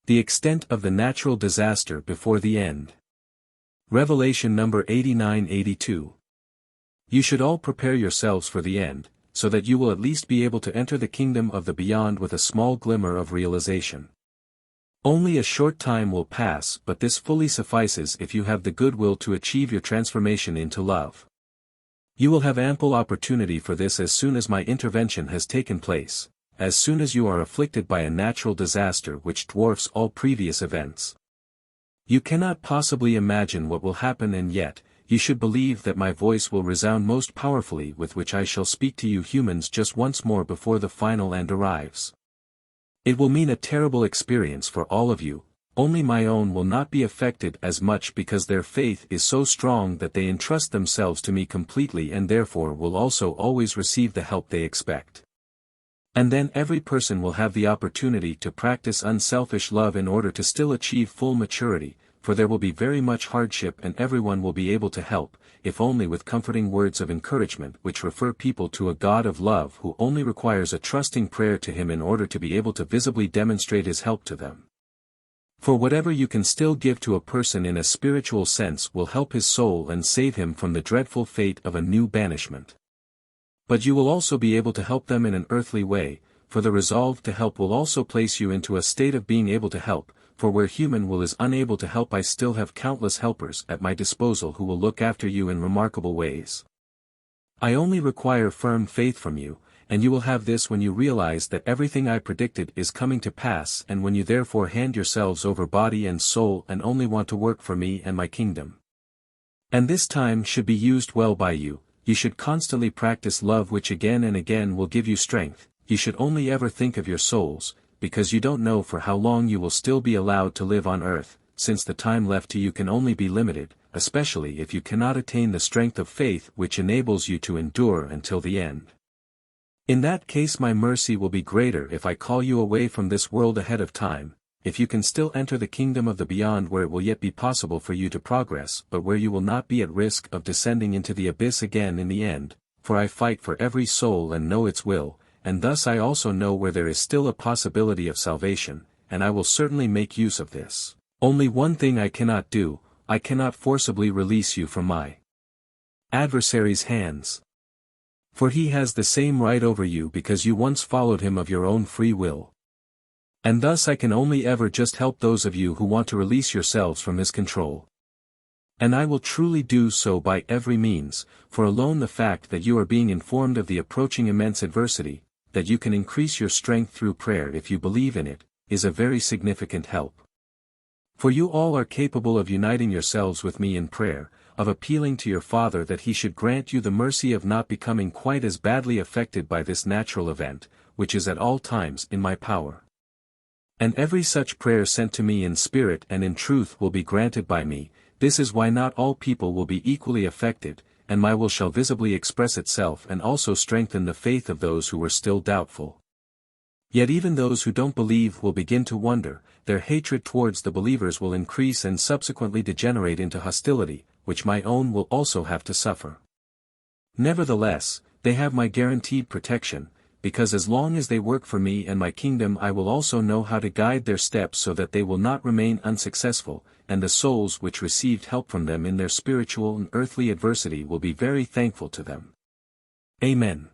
The extent of the natural disaster before the end. Revelation number 89-82. You should all prepare yourselves for the end, so that you will at least be able to enter the kingdom of the beyond with a small glimmer of realization. Only a short time will pass, but this fully suffices if you have the goodwill to achieve your transformation into love. You will have ample opportunity for this as soon as my intervention has taken place, as soon as you are afflicted by a natural disaster which dwarfs all previous events. You cannot possibly imagine what will happen, and yet, you should believe that my voice will resound most powerfully, with which I shall speak to you humans just once more before the final end arrives. It will mean a terrible experience for all of you, only my own will not be affected as much because their faith is so strong that they entrust themselves to me completely and therefore will also always receive the help they expect. And then every person will have the opportunity to practice unselfish love in order to still achieve full maturity, for there will be very much hardship and everyone will be able to help, if only with comforting words of encouragement which refer people to a God of love who only requires a trusting prayer to Him in order to be able to visibly demonstrate His help to them. For whatever you can still give to a person in a spiritual sense will help his soul and save him from the dreadful fate of a new banishment. But you will also be able to help them in an earthly way, for the resolve to help will also place you into a state of being able to help, for where human will is unable to help I still have countless helpers at my disposal who will look after you in remarkable ways. I only require firm faith from you, and you will have this when you realize that everything I predicted is coming to pass and when you therefore hand yourselves over body and soul and only want to work for me and my kingdom. And this time should be used well by you, you should constantly practice love which again and again will give you strength, you should only ever think of your souls, because you don't know for how long you will still be allowed to live on earth, since the time left to you can only be limited, especially if you cannot attain the strength of faith which enables you to endure until the end. In that case my mercy will be greater if I call you away from this world ahead of time, if you can still enter the kingdom of the beyond where it will yet be possible for you to progress but where you will not be at risk of descending into the abyss again in the end, for I fight for every soul and know its will, and thus I also know where there is still a possibility of salvation, and I will certainly make use of this. Only one thing I cannot do, I cannot forcibly release you from my adversary's hands. For he has the same right over you because you once followed him of your own free will. And thus I can only ever just help those of you who want to release yourselves from his control. And I will truly do so by every means, for alone the fact that you are being informed of the approaching immense adversity, that you can increase your strength through prayer if you believe in it, is a very significant help. For you all are capable of uniting yourselves with me in prayer, of appealing to your Father that He should grant you the mercy of not becoming quite as badly affected by this natural event, which is at all times in my power. And every such prayer sent to me in spirit and in truth will be granted by me, this is why not all people will be equally affected, and my will shall visibly express itself and also strengthen the faith of those who were still doubtful. Yet even those who don't believe will begin to wonder, their hatred towards the believers will increase and subsequently degenerate into hostility, which my own will also have to suffer. Nevertheless, they have my guaranteed protection, because as long as they work for me and my kingdom I will also know how to guide their steps so that they will not remain unsuccessful, and the souls which received help from them in their spiritual and earthly adversity will be very thankful to them. Amen.